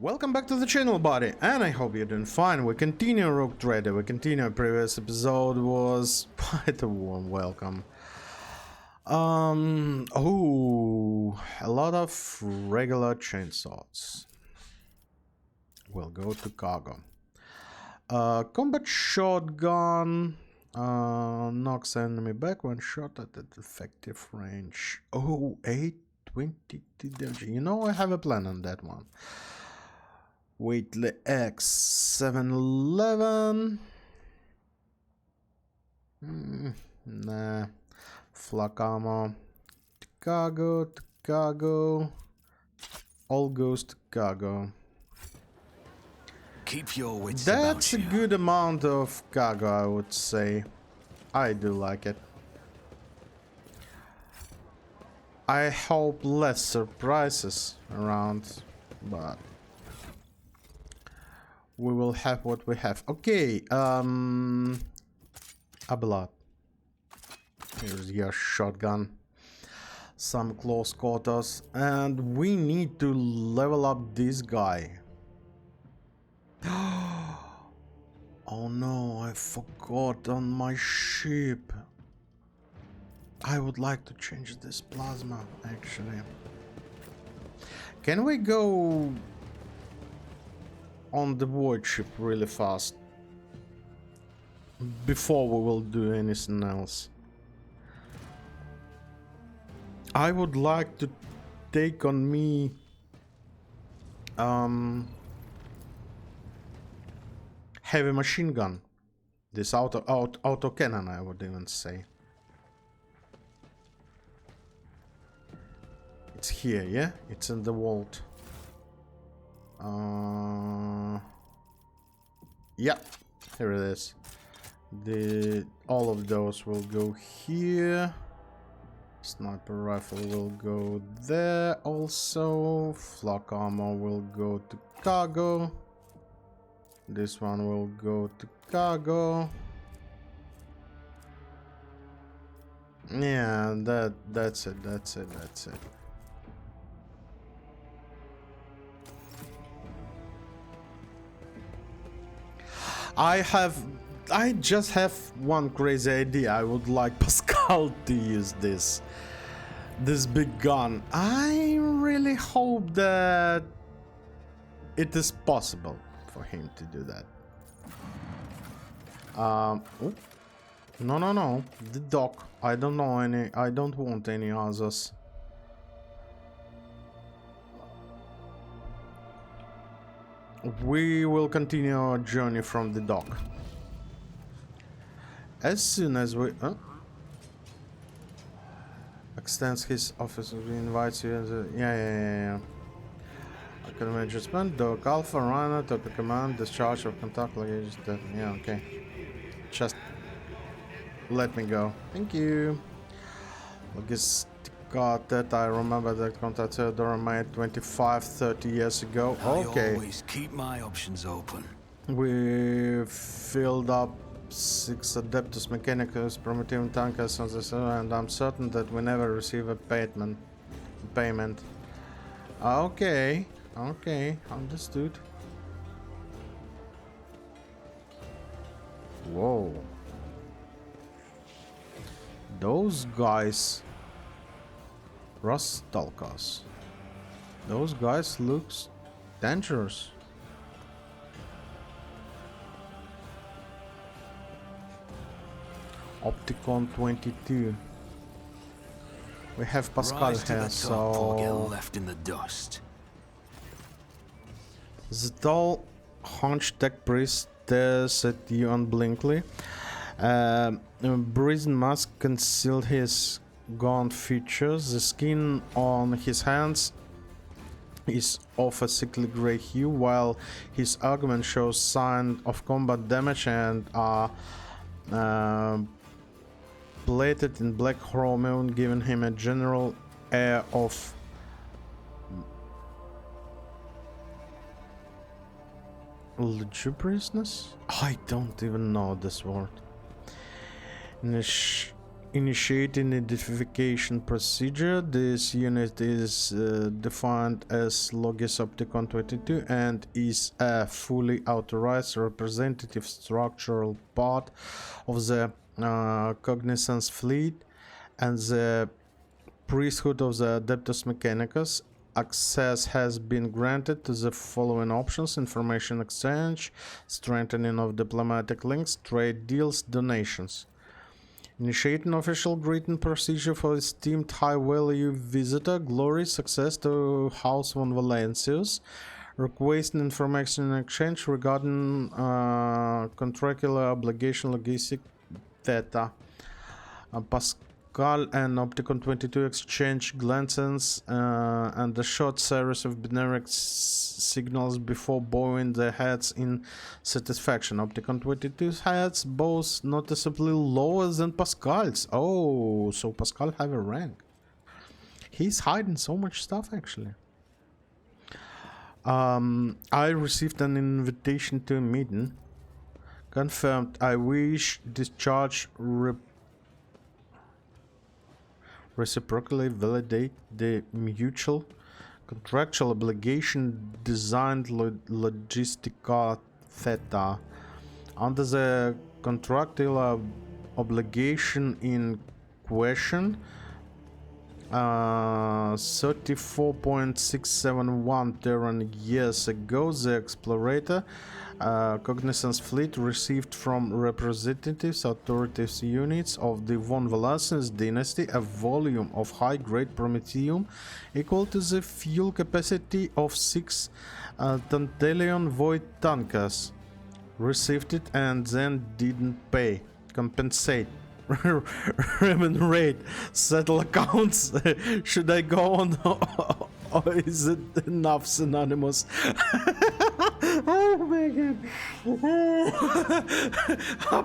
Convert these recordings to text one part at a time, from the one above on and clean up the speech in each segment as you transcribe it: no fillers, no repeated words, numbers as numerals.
Welcome back to the channel, buddy, and I hope you're doing fine. We continue Rogue Trader. We continue. Previous episode was quite a warm welcome. Oh, a lot of regular chainsaws. We'll go to cargo. Combat shotgun knocks enemy back when shot at effective range. Oh, 822 damage. You know, I have a plan on that one. Weightless X 711. Nah. Flak ammo. Chicago. All goes to Chicago. Keep your wits That's about a you. good amount of cargo, I would say. I do like it. I hope less surprises around, but we will have what we have. Okay, a blood. Here's your shotgun. Some close quarters, and we need to level up this guy. Oh no, I forgot on my ship. I would like to change this plasma, actually. Can we go on the void ship really fast before we will do anything else? I would like to take on me heavy machine gun. This auto cannon, I would even say. It's here, yeah? It's in the vault. Yeah, here it is. All of those will go here. Sniper rifle will go there also. Flak armor will go to cargo. This one will go to cargo. Yeah, that's it. I just have one crazy idea. I would like Pascal to use this big gun. I really hope that it is possible for him to do that. Oh. No. The dock. I don't know any. I don't want any others. We will continue our journey from the dock. As soon as we extends his office, we invite you. Yeah. Academy adjustment. Dock Alpha Runner. Topic command. Discharge of contact luggage. Yeah. Okay. Just let me go. Thank you. Got that. I remember that contact Theodore made 25-30 years ago. Okay. I always keep my options open. We filled up 6 Adeptus Mechanicus Primitive Tankers on this, and I'm certain that we never receive a payment. Okay, understood. Whoa. Those guys, Rustalkas. Those guys looks dangerous. Opticon 22. We have Pascal here, so get left in the dust. the tall hunchback priest stares at you unblinkingly. A brazen mask concealed his gaunt features. The skin on his hands is of a sickly gray hue, while his argument shows signs of combat damage and are plated in black chromium, giving him a general air of lugubriousness? I don't even know this word. In initiating identification procedure. This unit is defined as Logis Opticon 22 and is a fully authorized representative structural part of the Cognizance fleet and the priesthood of the Adeptus Mechanicus. Access has been granted to the following options: information exchange, strengthening of diplomatic links, trade deals, donations. Initiating official greeting procedure for esteemed high-value visitor. Glory, success to House von Valencius. Requesting information in exchange regarding contractual obligation logistic theta. Pascal and Opticon 22 exchange glances and a short series of binary signals before bowing their heads in satisfaction. Opticon 22's heads both noticeably lower than Pascal's. Oh, so Pascal have a rank. He's hiding so much stuff actually. I received an invitation to a meeting. Confirmed. I wish discharge reciprocally validate the mutual contractual obligation designed logistica theta. Under the contractual obligation in question, 34.671 Terran years ago, the explorator Cognizance fleet received from representatives authorities units of the von Velasquez dynasty a volume of high-grade promethium equal to the fuel capacity of 6 Tantalion void tankers. Received it and then didn't pay. Compensate. Remunerate. Settle accounts. Should I go on or is it enough synonymous? Oh my god.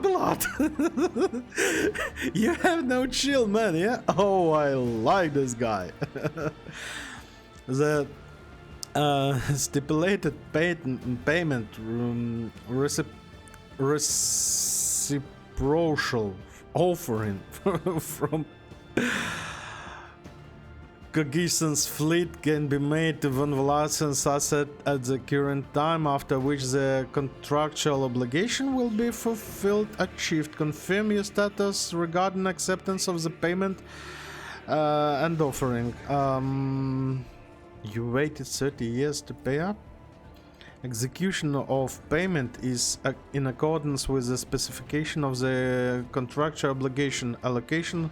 Blood. You have no chill, man, yeah? Oh, I like this guy. The stipulated payment reciprocal offering from Cognizance fleet can be made to von Velasquez asset at the current time, after which the contractual obligation will be fulfilled. Achieved. Confirm your status regarding acceptance of the payment and offering. You waited 30 years to pay up? Execution of payment is in accordance with the specification of the contractual obligation. Allocation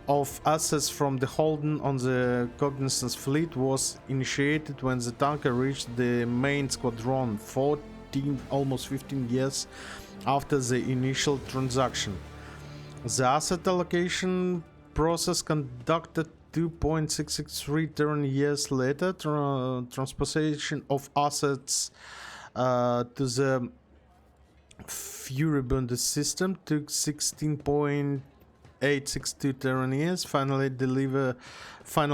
of assets from the holding on the Cognizance fleet was initiated when the tanker reached the main squadron, almost 15 years after the initial transaction. The asset allocation process conducted 2.663 Terran years later. Transposition of assets to the furibund system took 16.862 Terran years. Final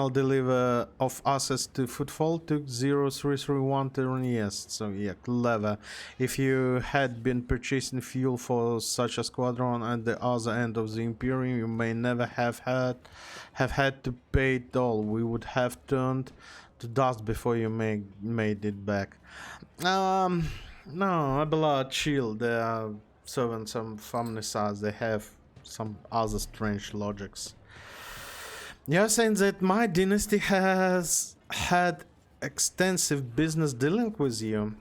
deliver of assets to Footfall took 0331 Terran years. So yeah, clever. If you had been purchasing fuel for such a squadron at the other end of the Imperium, you may never have had to pay it all. We would have turned to dust before you made it back. No, Abelard, chill. They are serving some family size. They have some other strange logics. You're saying that my dynasty has had extensive business dealing with you.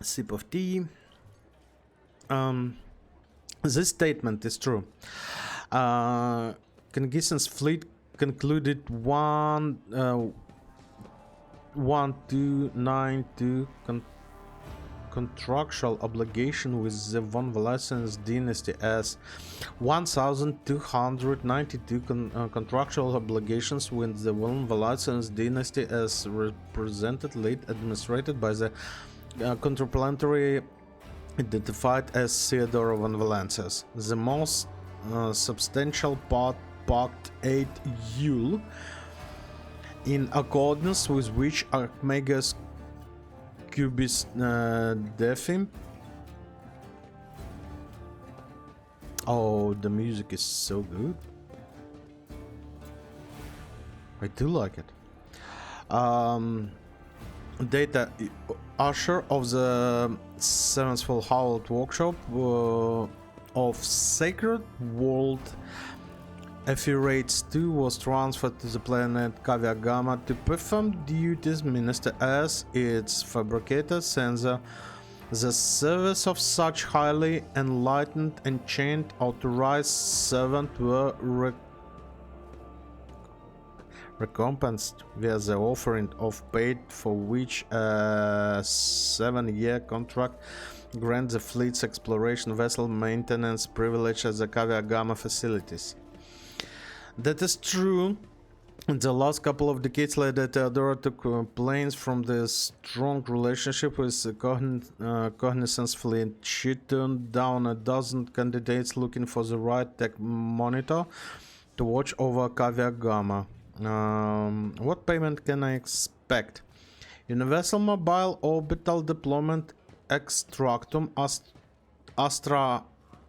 Sip of tea. This statement is true. Cognizance fleet concluded 1292 contractual obligation with the von Velasquez dynasty as 1292 contractual obligations with the von Velasquez dynasty as represented late administrated by the contraplanetary identified as Theodore von Velasquez. The most substantial part Pact 8 Yule, in accordance with which Archmagus Cubis Defim Oh, the music is so good. I do like it. Data Usher of the Seventh Howled Workshop of Sacred World Ephirates 2 was transferred to the planet Kavia Gamma to perform duties minister as its fabricator sensor. The service of such highly enlightened ancient authorized servant were recompensed via the offering of paid, for which a 7-year contract grants the fleet's exploration vessel maintenance privilege at the Kavia Gamma facilities. That is true. In the last couple of decades, Lady Theodora took planes from the strong relationship with the Cognizance fleet. She turned down a dozen candidates looking for the right tech monitor to watch over Kavia Gamma. What payment can I expect? Universal Mobile Orbital Deployment Extractum Astra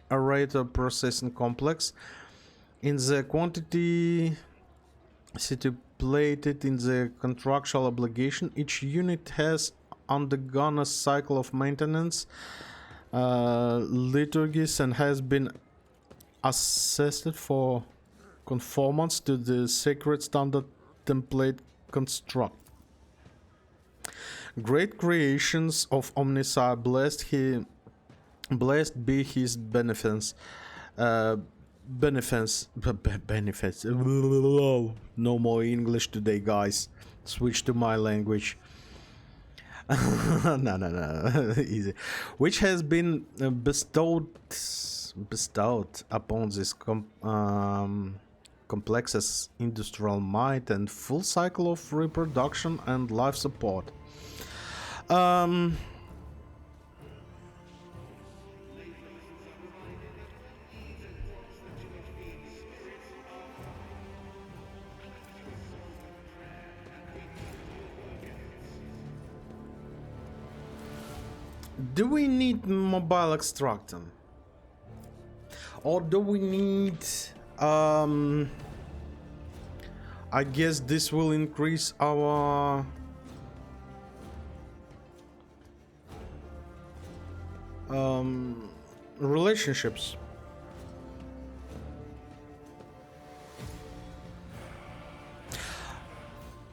Arrator Processing Complex in the quantity stipulated in the contractual obligation. Each unit has undergone a cycle of maintenance liturgies and has been assessed for conformance to the sacred standard template construct. Great creations of Omnisci, blessed be his benefits. Benefits. No more English today, guys. Switch to my language. No. Easy. Which has been bestowed upon this complex's industrial might and full cycle of reproduction and life support. Do we need mobile extractor? Or do we need I guess this will increase our relationships.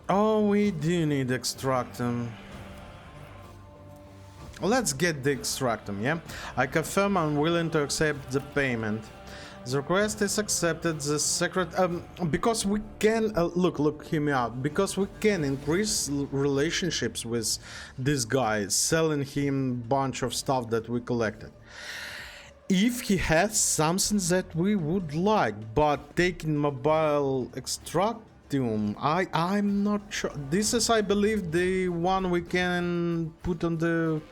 Oh, we do need extractum. Let's get the extractum, yeah? I confirm I'm willing to accept the payment. The request is accepted. The secret, because we can, look, hear me out. Because we can increase relationships with this guy, selling him bunch of stuff that we collected. If he has something that we would like, but taking mobile extractum, I'm not sure. This is, I believe, the one we can put on the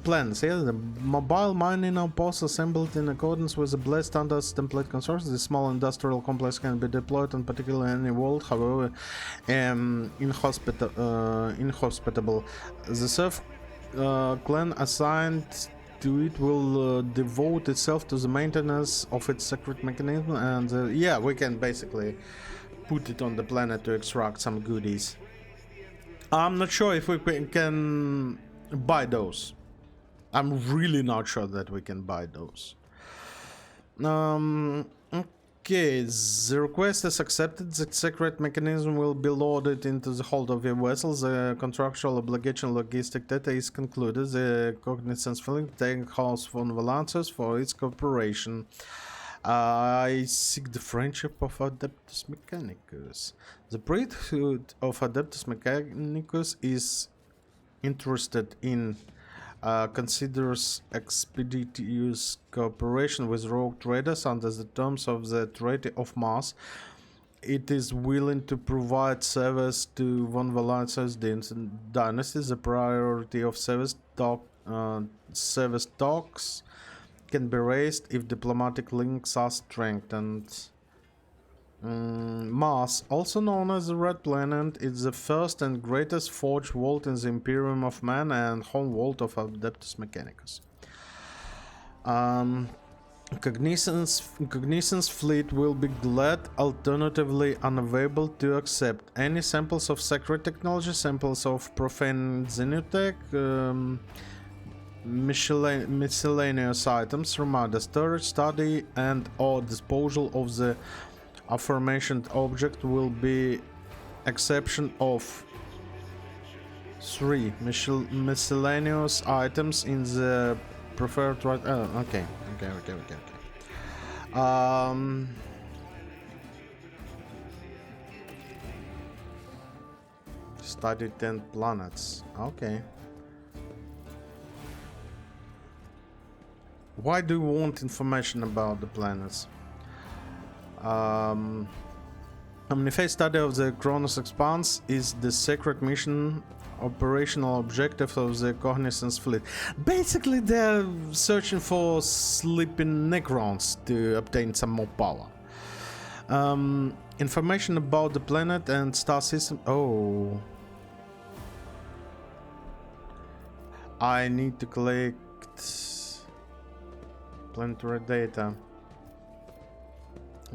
plans. Yeah, the mobile mining outpost assembled in accordance with the blessed standards template consortium. This small industrial complex can be deployed on particularly any world, however inhospitable. The Surf clan assigned to it will devote itself to the maintenance of its secret mechanism, and yeah, we can basically put it on the planet to extract some goodies. I'm not sure if we can buy those. I'm really not sure that we can buy those. Okay, the request is accepted. The secret mechanism will be loaded into the hold of your vessel. The contractual obligation logistic data is concluded. The Cognizance filling thanks von Valancius for its cooperation. I seek the friendship of Adeptus Mechanicus. The priesthood of Adeptus Mechanicus is interested in considers expeditious cooperation with rogue traders under the terms of the Treaty of Mars. It is willing to provide service to von Valancius dynasty. The priority of service talks can be raised if diplomatic links are strengthened. Mars, also known as the Red Planet, is the first and greatest forge vault in the Imperium of Man and home vault of Adeptus Mechanicus. Cognizance fleet will be glad, alternatively unavailable to accept any samples of sacred technology, samples of profane xenotech, miscellaneous items from other storage, study and or disposal of the aforementioned object will be exception of 3 miscellaneous items in the preferred right. Okay. Study 10 planets. Okay. Why do you want information about the planets? Omniphase study of the Kronos Expanse is the secret mission operational objective of the Cognizance fleet. Basically, they're searching for sleeping Necrons to obtain some more power. Information about the planet and star system. Oh. I need to collect planetary data.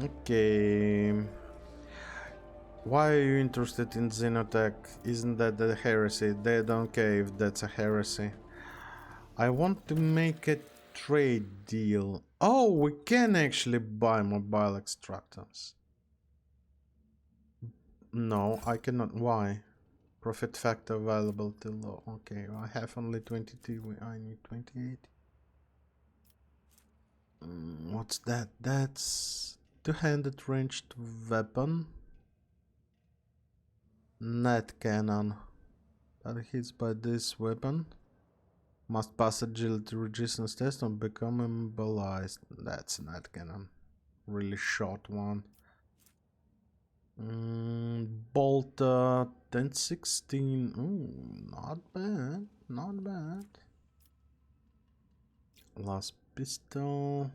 Okay. Why are you interested in Xenotech? Isn't that a heresy? They don't care if that's a heresy. I want to make a trade deal. Oh, we can actually buy mobile extractors. No, I cannot. Why? Profit factor available too low. Okay, I have only 22. I need 28. What's that? That's two-handed ranged weapon. Net cannon that hits by this weapon must pass agility resistance test and become immobilized. That's a net cannon. Really short one. Bolter 1016. Ooh, not bad. Not bad. Last pistol.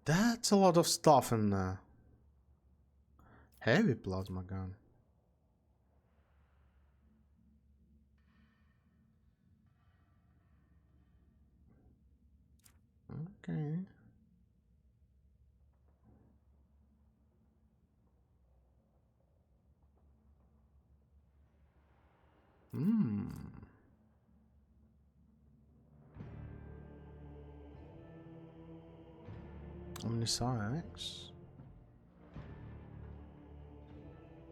That's a lot of stuff in there. Heavy plasma gun. Okay. Omniscience.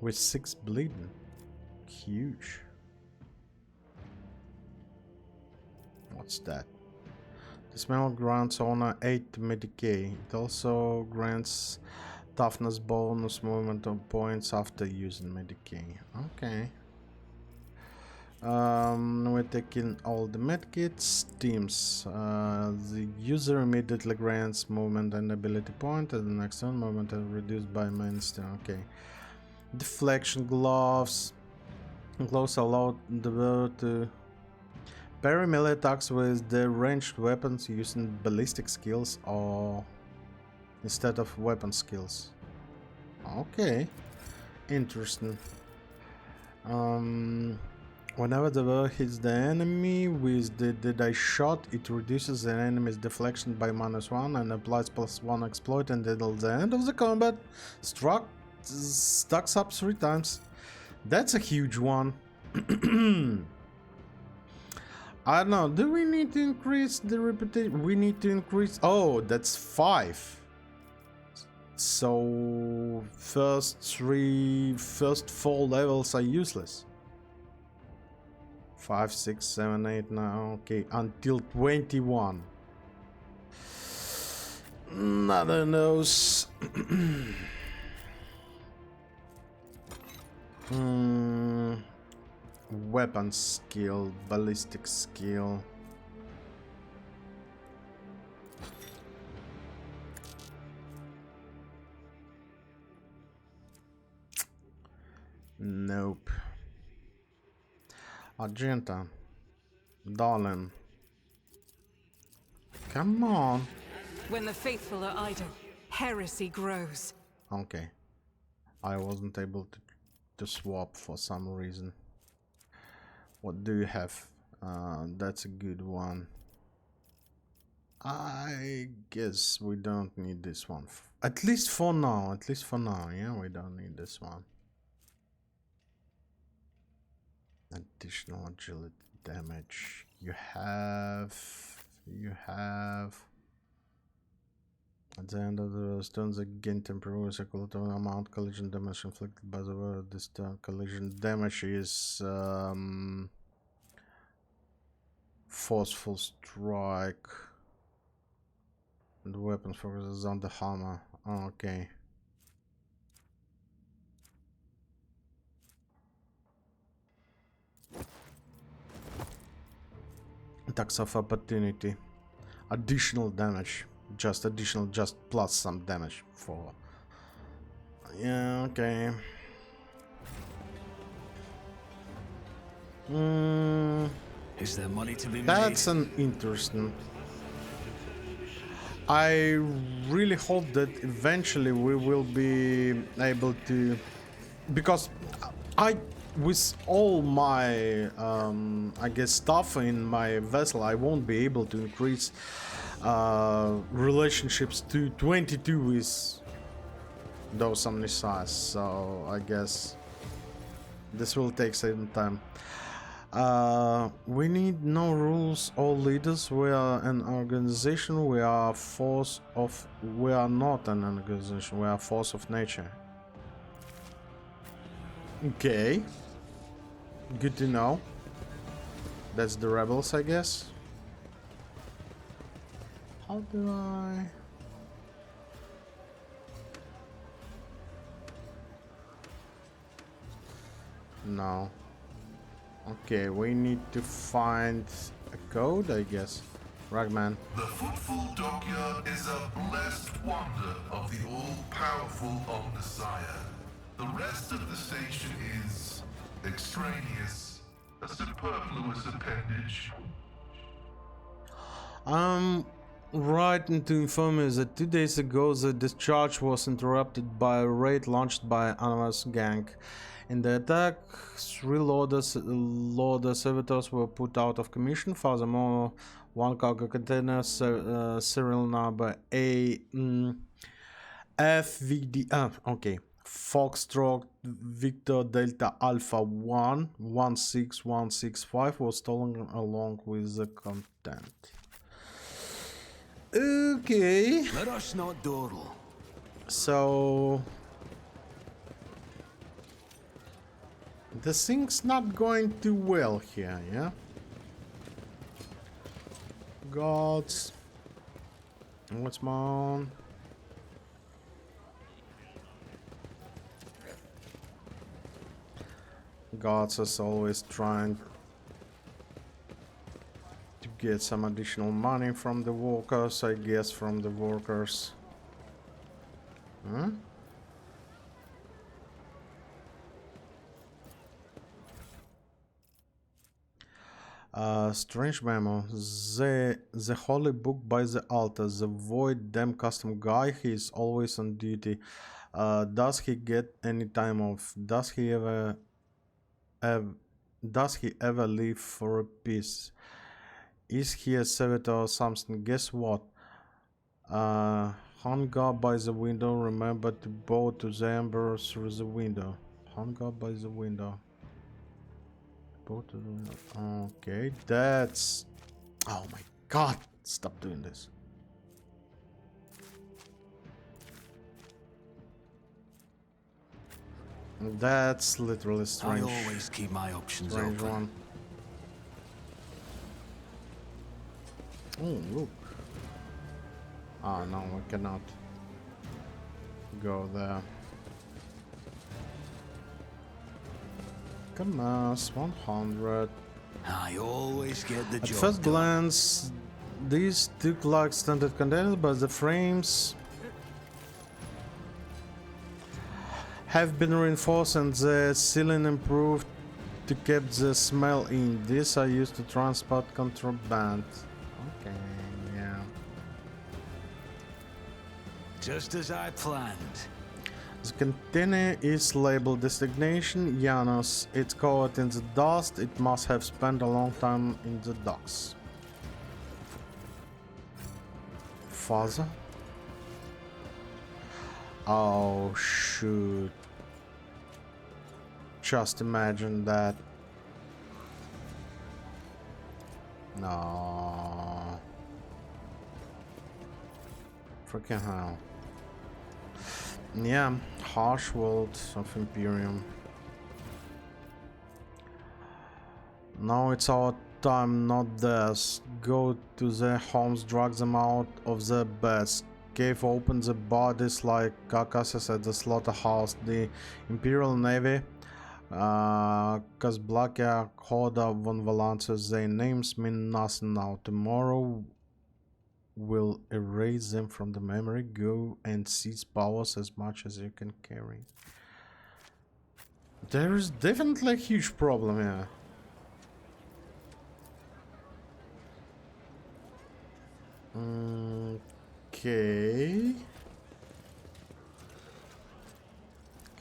With 6 bleeding. Huge. What's that? This metal grants honor 8 Medicae. It also grants toughness bonus movement of points after using Medicae. Okay. We're taking all the medkits. Teams. The user immediately grants movement and ability point, and the next turn movement is reduced by -10. Okay. Deflection gloves. Gloves allow the wearer to parry melee attacks with the ranged weapons using ballistic skills or instead of weapon skills. Okay. Interesting. Whenever the wearer hits the enemy with the dice shot, it reduces the enemy's deflection by -1 and applies +1 exploit until the end of the combat. Stacks up 3 times. That's a huge one. I don't know. Do we need to increase the reputation? We need to increase. Oh, that's 5. So first 4 levels are useless. 5, 6, 7, 8, 9. Okay, until 21. None knows. Weapon skill, ballistic skill. Nope. Argenta. Darling. Come on. When the faithful are idle, heresy grows. Okay. I wasn't able to swap for some reason. What do you have? That's a good one. I guess we don't need this one. At least for now. At least for now. Yeah, we don't need this one. Additional agility damage. You have. At the end of the stones again temporarily equal to the amount collision damage inflicted by the wearer. This turn collision damage is forceful strike. And the weapon focuses on the hammer. Oh, okay. Attacks of opportunity. Additional damage. Just additional, just plus some damage for. Yeah, okay. Is there money to be made? That's an interesting. I really hope that eventually we will be able to, because with all my I guess stuff in my vessel, I won't be able to increase relationships to 22 with those omniscience, so I guess this will take some time. We need no rules or leaders. We are an organization. We are force of. We are not an organization. We are force of nature. Okay. Good to know. That's the rebels, I guess. How do I? No. Okay, we need to find a code, I guess. Ragman. The Footfall Dockyard is a blessed wonder of the all-powerful Omnissiah. The rest of the station is extraneous, a superfluous appendage. Right to inform you that 2 days ago the discharge was interrupted by a raid launched by Anwar's gang. In the attack, 3 loader servitors were put out of commission. Furthermore, 1 cargo container serial number FVD okay, Foxtrot Victor Delta Alpha 1 16165 was stolen along with the content. Okay. Let us not dawdle. So the thing's not going too well here, yeah? Gods. What's on? Gods is always trying to get some additional money from the workers, I guess, from the workers. Huh? Strange memo. The holy book by the altar. The void damn custom guy. He is always on duty. Does he get any time off? Does he ever leave for a piece? Is he a servitor or something? Guess what? Hung up by the window. Remember to bow to the emperor through the window. Hung up by the window. Okay, that's... Oh my god, stop doing this. That's literally strange. I always keep my options Strange open. one. Oh, look. Ah, no, we cannot go there. Commerce 100. I always get the At job first done. glance, these look like standard containers, but the frames have been reinforced and the ceiling improved to keep the smell in. These are used to transport contraband. Okay, yeah. Just as I planned. The container is labeled designation Janos. It's covered in the dust. It must have spent a long time in the docks. father. Oh shoot. Just imagine that. No. Freaking hell. Yeah, harsh world of Imperium. Now it's our time, not theirs. Go to their homes, drag them out of their beds. Cave open the bodies like carcasses at the slaughterhouse. The Imperial Navy, Kazblakia, Horda, Von Valances, their names mean nothing now. Tomorrow will erase them from the memory. Go and seize powers as much as you can carry. There is definitely a huge problem here. Okay.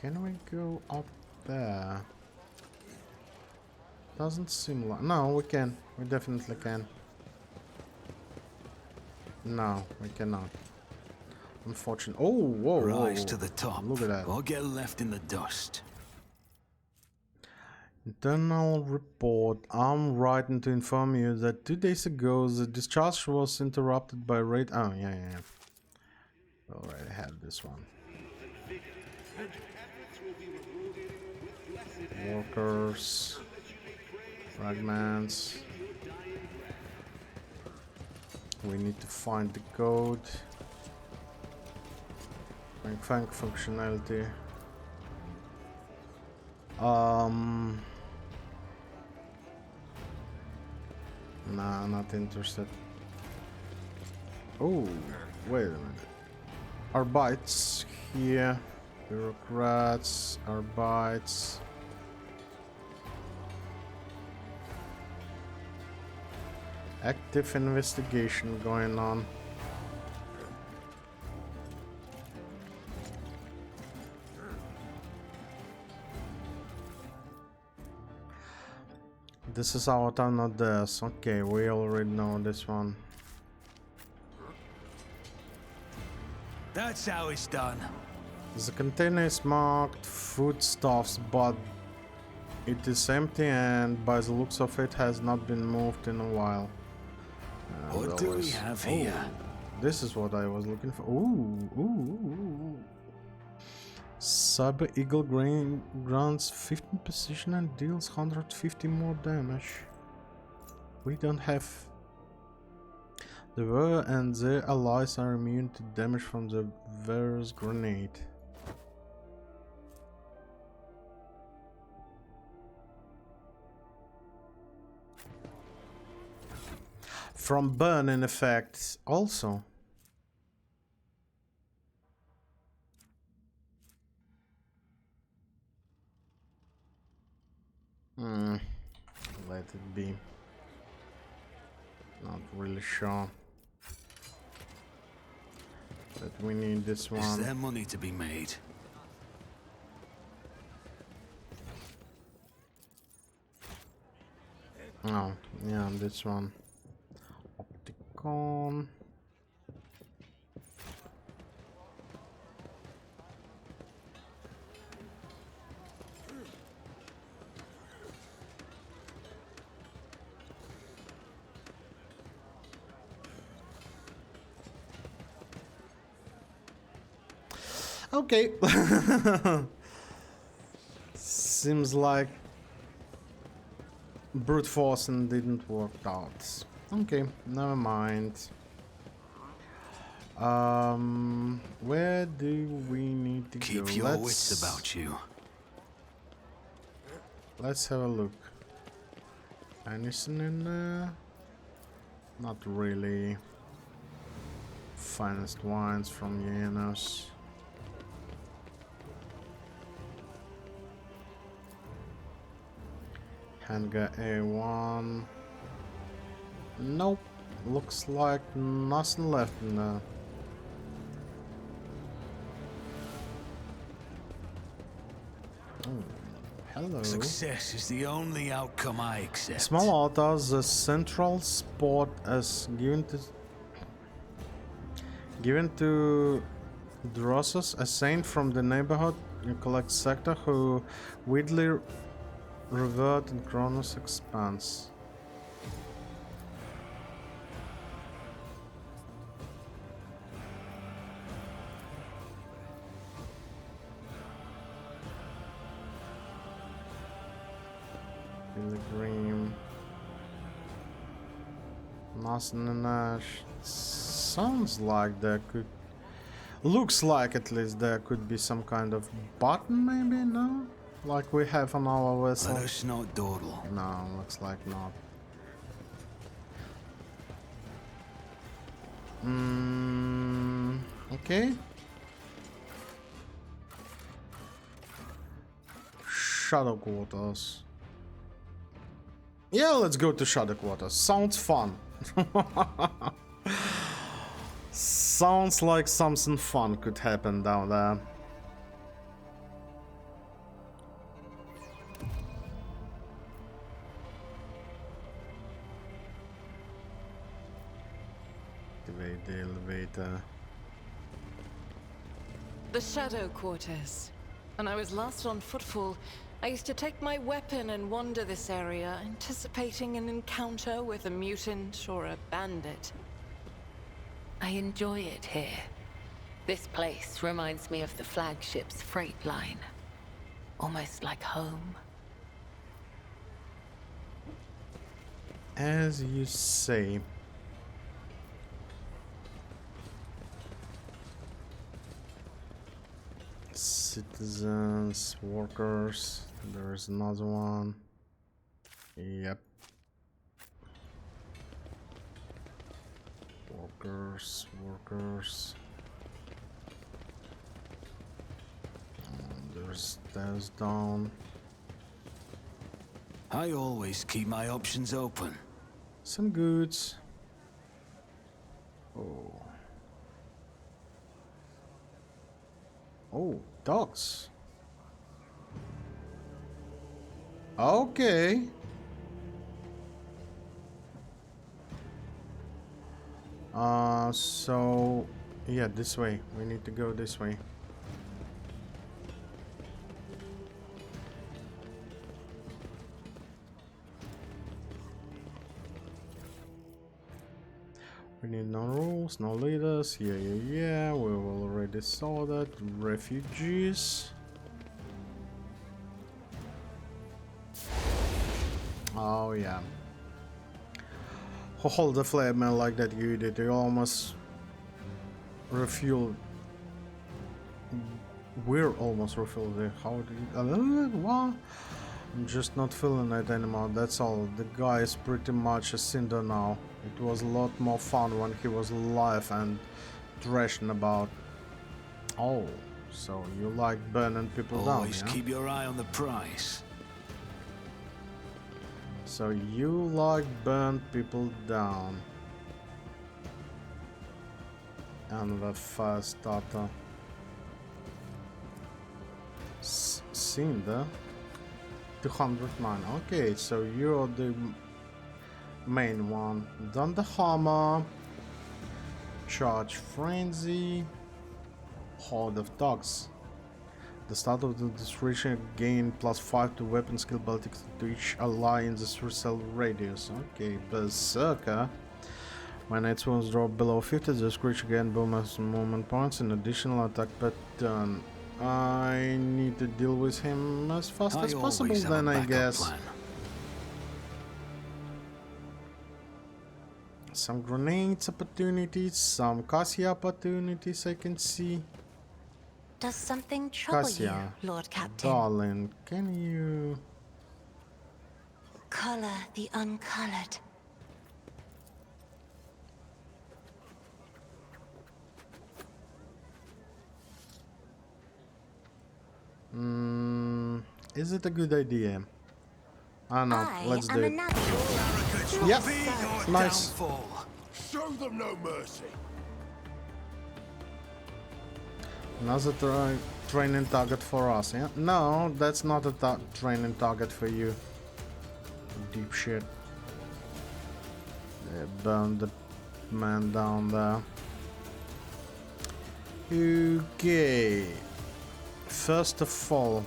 Can we go up there? Doesn't seem like... No, we can. We definitely can. No, we cannot. Unfortunately. Oh, whoa, whoa. Rise to the top. Look at that. Or get left in the dust. Internal report. I'm writing to inform you that 2 days ago the discharge was interrupted by raid. Oh, yeah. We already had this one. Workers. Fragments. We need to find the code. Fank functionality. Nah, not interested. Oh, wait a minute. Arbites here. Bureaucrats, Arbites. Active investigation going on. This is our time, not theirs. Okay, we already know this one. That's how it's done. The container is marked foodstuffs, but it is empty and by the looks of it has not been moved in a while. What do we have here? This is what I was looking for. Ooh. Cyber Eagle grants 15 precision and deals 150 more damage. We don't have... The Wearer and their allies are immune to damage from the Wearer's grenade. From burn in effect also. Let it be. Not really sure. But we need this one. Is there money to be made? Oh, yeah, this one. Opticon. Okay. Seems like brute forcing didn't work out. Okay, never mind. Where do we need to go? Keep your wits about you. Let's have a look. Anything in there? Not really. Finest wines from Janos. Hangar A1. Nope. Looks like nothing left in there. Oh, hello. Success is the only outcome I accept. Small altar, the central spot as given to... Given to Drossos, a saint from the neighborhood in collect sector who weirdly revert in Kronos expanse. Pilgrim. Nash. Sounds like there could. Looks like at least there could be some kind of button, maybe? No? Like we have on our vessel? Let us not dawdle. No, looks like not. Okay. Shadow Quarters. Yeah, let's go to Shadow Quarters. Sounds fun. Sounds like something fun could happen down there. Activate the elevator. The Shadow Quarters. When I was last on Footfall, I used to take my weapon and wander this area, anticipating an encounter with a mutant or a bandit. I enjoy it here. This place reminds me of the flagship's freight line. Almost like home. As you say. Citizens, workers, there's another one. Yep. Workers. There's stairs down. I always keep my options open. Some goods. Oh, dogs. Okay. So yeah, this way. We need to go this way. We need no rules, no leaders. Yeah. We already saw that. Refugees. Oh yeah. Hold the flare man like that, you did. You almost refueled. We're almost refueled there. How did you... what? I'm just not feeling it anymore, that's all. The guy is pretty much a cinder now. It was a lot more fun when he was alive and thrashing about. Oh, so you like burning people down, Always yeah? keep your eye on the prize. So you like burn people down. And the fast starter. Cinder. 209. Okay, so you're the main one. Done the hammer. Charge frenzy. Horde of dogs. The start of the destruction gain +5 to weapon skill ability to each ally in the 3-cell radius. Okay, Berserker. When its wounds drop below 50, the creature gain bonus movement points and additional attack per turn. I need to deal with him as fast as possible then, I guess. Plan. Some grenades opportunities, some Cassia opportunities I can see. Does something trouble Cassia, you, Lord Captain? darling, can you... Color the uncolored. Is it a good idea? Ah no, let's do it. Yeah, nice. downfall. Show them no mercy. Another training target for us, yeah? No, that's not a training target for you. Deep shit. They burned the man down there. Okay. First of all,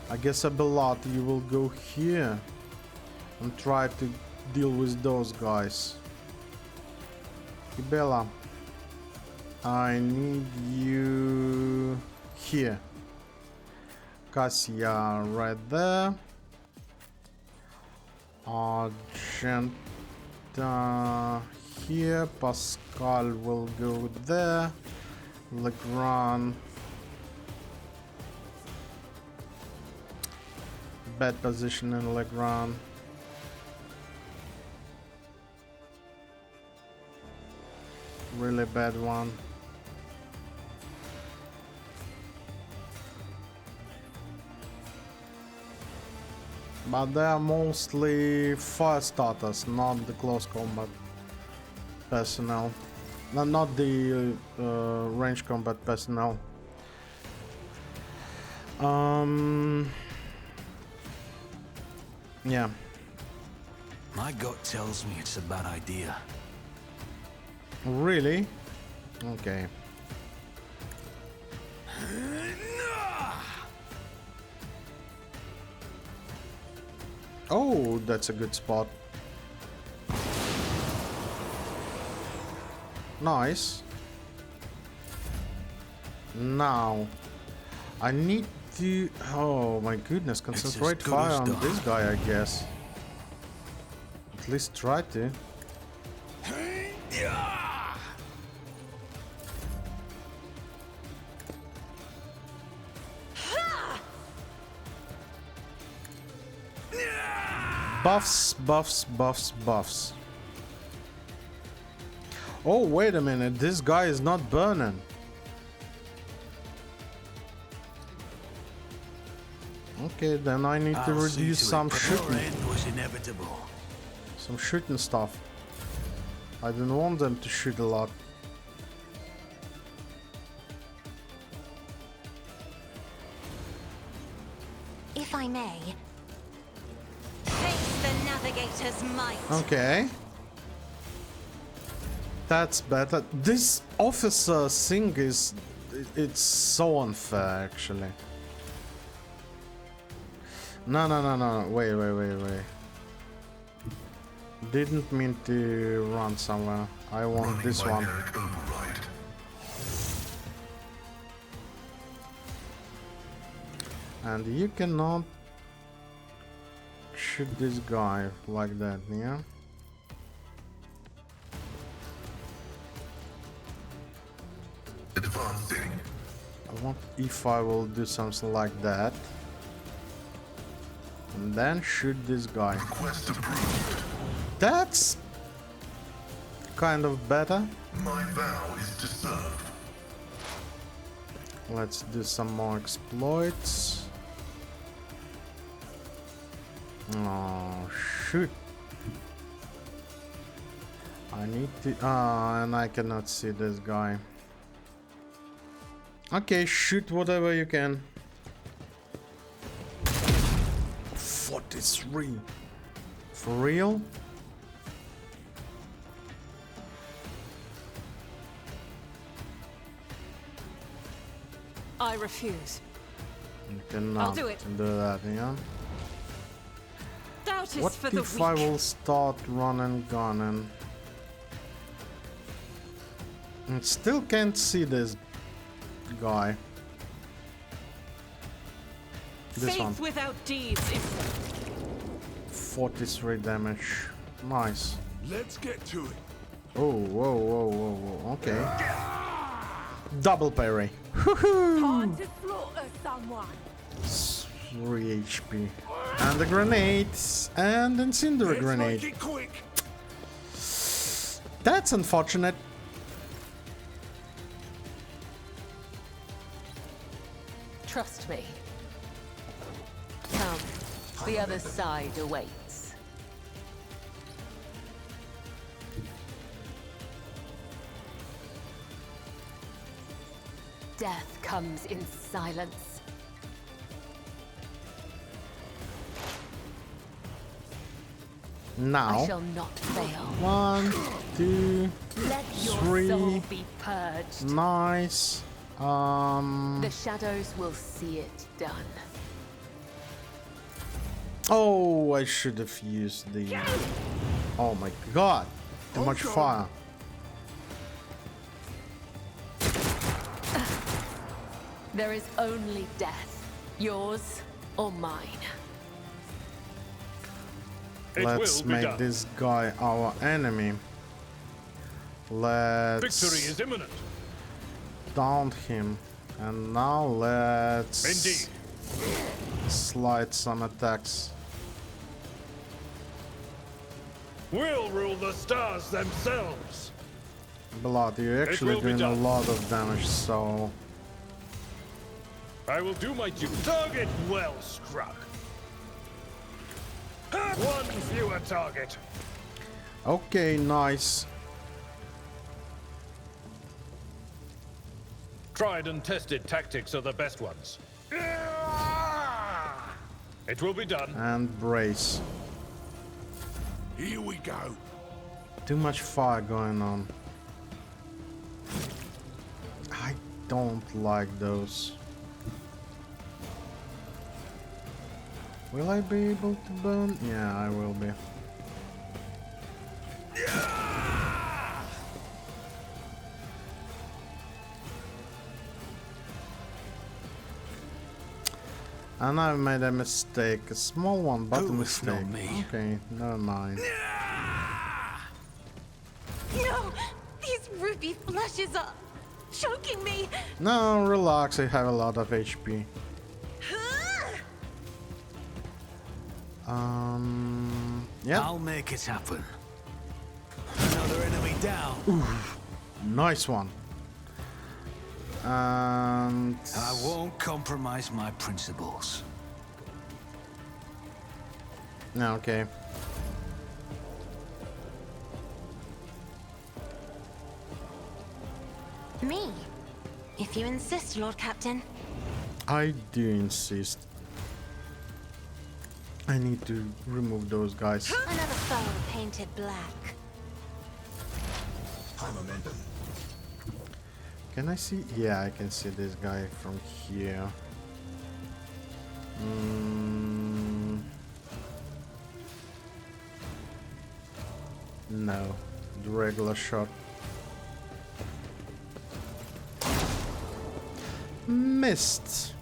I guess Abelard, you will go here and try to deal with those guys. Ibella, I need you here. Cassia right there. Argenta here. Pascal will go there. Legrand. Bad position in Legrand. Really bad one. But they are mostly fire starters, not the close combat personnel. No, not the range combat personnel. Yeah. My gut tells me it's a bad idea. Really? Okay. Oh, that's a good spot. Nice. Now, I need to... Oh my goodness, concentrate good fire as on done. this guy, I guess. At least try to. Buffs, buffs, buffs, buffs. Oh, wait a minute. This guy is not burning. Okay, then I need to I'll see reduce to it some that shooting. our end was inevitable. Some shooting stuff. I didn't want them to shoot a lot. If I may, face the navigator's might. Okay. That's better. This officer thing is... It's so unfair, actually. No, no, no, no. Wait, wait, wait, wait. Didn't mean to run somewhere. I want Running this one. binaric override. And you cannot shoot this guy like that, yeah? Advancing. I want if I will do something like that. And then shoot this guy. Request approved. That's kind of better. My vow is to serve. Let's do some more exploits. Oh, shoot. I need to... and I cannot see this guy. Okay, shoot whatever you can. 43. For real? I refuse. You cannot do it. do that, yeah? Doubt is What for the if weak. I will start running gunning? And still can't see this guy. This Faith one. without deeds is 43 damage. Nice. Let's get to it. Oh, whoa, whoa, whoa, whoa. Okay. Double parry. Woohoo! Time to slaughter someone. 3 HP. And the grenades. And incendiary Let's grenade. make it quick. That's unfortunate. Trust me. Come, the other side awaits. Death comes in silence. I Now. shall not fail. 1, 2, Let your 3. soul be purged. Nice. The shadows will see it done. Oh, I should have used the. Oh my god! Too much fire. There is only death, yours or mine. Let's make this guy our enemy. Let's Victory is imminent. down him. And now let's Indeed. slide some attacks. We'll rule the stars themselves. Blood, you're actually will be doing a done. lot of damage, so I will do my duty. Target well struck. One fewer target. okay, nice. Tried and tested tactics are the best ones. It will be done. And brace. Here we go. Too much fire going on. I don't like those. Will I be able to burn? Yeah, I will be. And I made a mistake, a small one, but a Who if not mistake. me? Okay, never mind. No! These ruby flushes are choking me! No, relax, I have a lot of HP. Yeah, I'll make it happen. Another enemy down. nice one. And I won't compromise my principles. no, okay. Me? If you insist, Lord Captain. I do insist. I need to remove those guys. Another foe painted black. Can I see? Yeah, I can see this guy from here. No, the regular shot. Missed.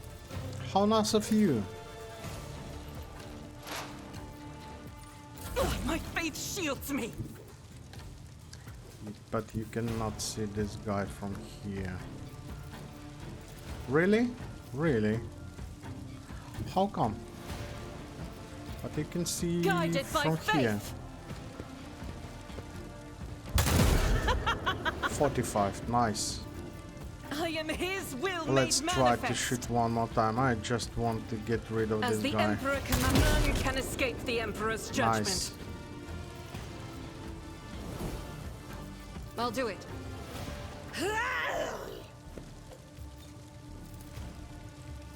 How nice of you. My faith shields me! But you cannot see this guy from here. Really? Really? How come? But you can see Guided by from here. faith. 45, nice. I am his will Let's made try to manifest. shoot one more time. I just want to get rid of As this the guy. Emperor commands, none can escape the Emperor's judgment. Nice. I'll do it.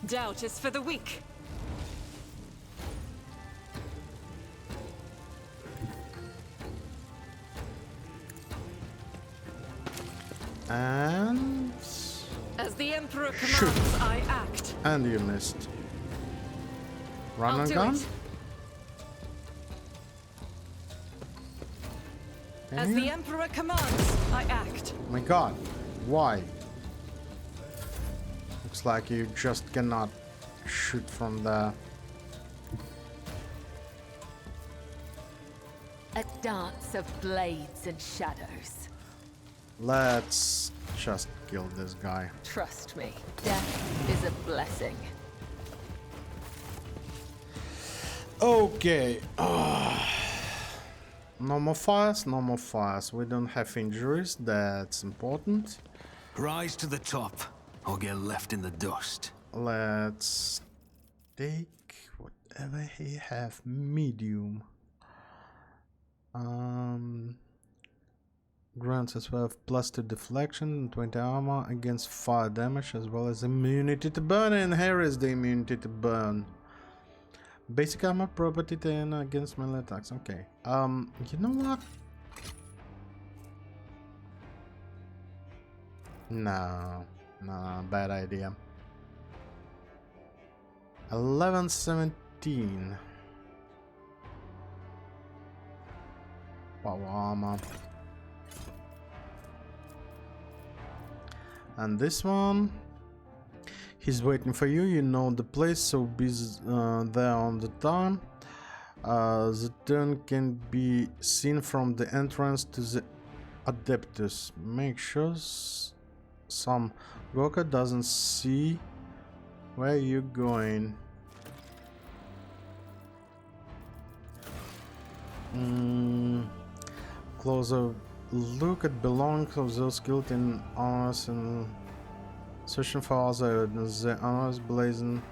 Doubt is for the weak. And As the Emperor Shoot. commands, I act. and you missed. Run I'll and do gun. it. Can As you? the Emperor commands, I act. My God, why? Looks like you just cannot shoot from there. A dance of blades and shadows. Let's just kill this guy. Trust me, death is a blessing. Okay. No more fires, no more fires. We don't have injuries, that's important. Rise to the top, or get left in the dust. Let's take whatever he have. Medium. Grants as well plus 2 deflection and 20 armor against fire damage, as well as immunity to burn. And here is the immunity to burn. Basic armor property 10 against melee attacks. Okay. You know what? No, bad idea. 1117. Power armor. And this one, he's waiting for you. You know the place, so be there on the time. The turn can be seen from the entrance to the Adeptus. Make sure some worker doesn't see where you're going. Closer look at belongings of those skilled in armors and searching for other the armors blazing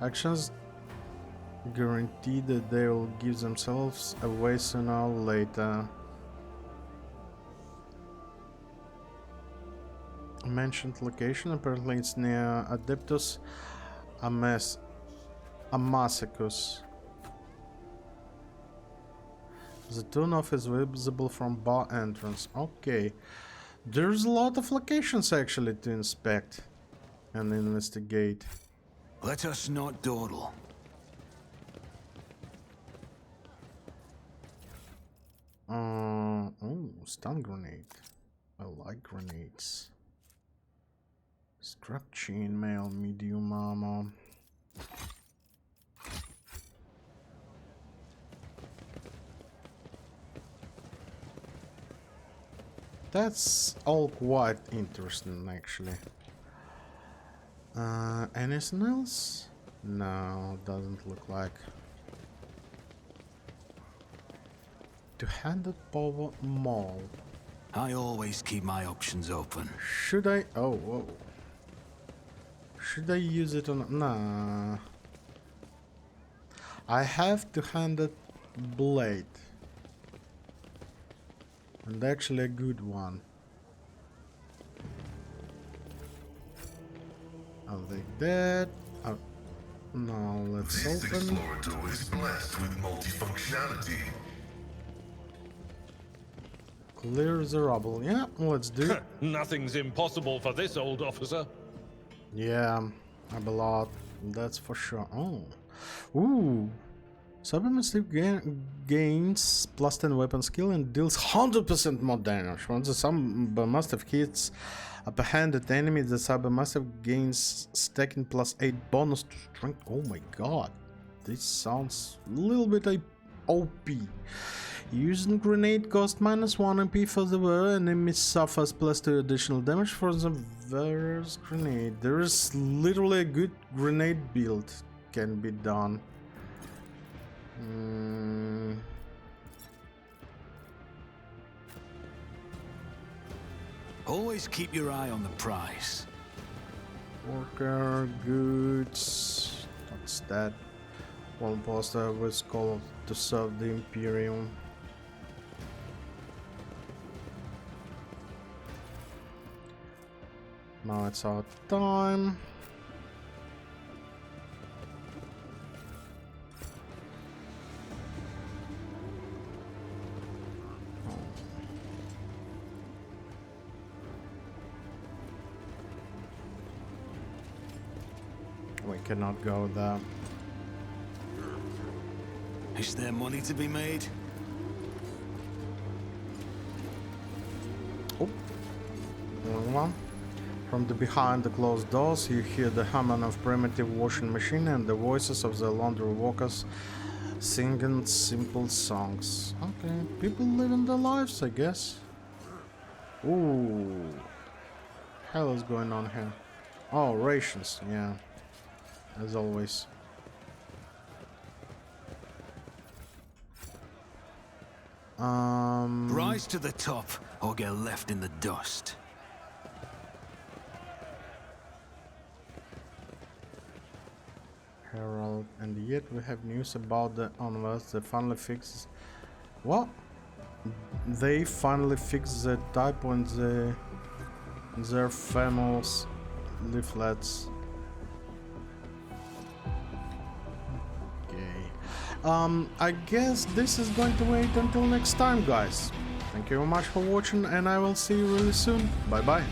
actions guarantee that they will give themselves away sooner or later. Mentioned location, apparently it's near Adeptus Amassicus. The turn-off is visible from bar entrance. Okay. There's a lot of locations actually to inspect and investigate. Let us not dawdle. Oh, stun grenade. I like grenades. Scrap chainmail, medium armor. That's all quite interesting, actually. Anything else? No, doesn't look like. Two-handed power maul. I always keep my options open. Should I? Oh, whoa. Should I use it on? Nah. I have two-handed blade. And actually a good one. I'll take that. Now let's This open. explorator is blessed with multifunctionality. Clear the rubble. Yeah, let's do it. Nothing's impossible for this old officer. Yeah, a lot. That's for sure. Oh. Ooh. Submassive gains plus 10 weapon skill and deals 100% more damage. Once the submassive hits upper hand at the enemy, the submassive gains stacking plus 8 bonus to strength. Oh my god. This sounds a little bit OP. Using grenade cost -1 MP for the wearer, enemy suffers plus 2 additional damage for the wearer's grenade. There is literally a good grenade build can be done. Always keep your eye on the prize. Worker goods. That's that. One poster was called to serve the Imperium. Now it's our time. We cannot go there. Is there money to be made? Oh, wrong one. From the behind the closed doors, you hear the humming of primitive washing machine and the voices of the laundry workers singing simple songs. Okay, people living their lives, I guess. Ooh, hell is going on here? Oh, rations, yeah, as always. Rise to the top or get left in the dust. Herald, and yet we have news about the Onwards. They finally fixed. What? They finally fixed the typo in their famous leaflets. Okay. I guess this is going to wait until next time, guys. Thank you very much for watching, and I will see you really soon. Bye bye.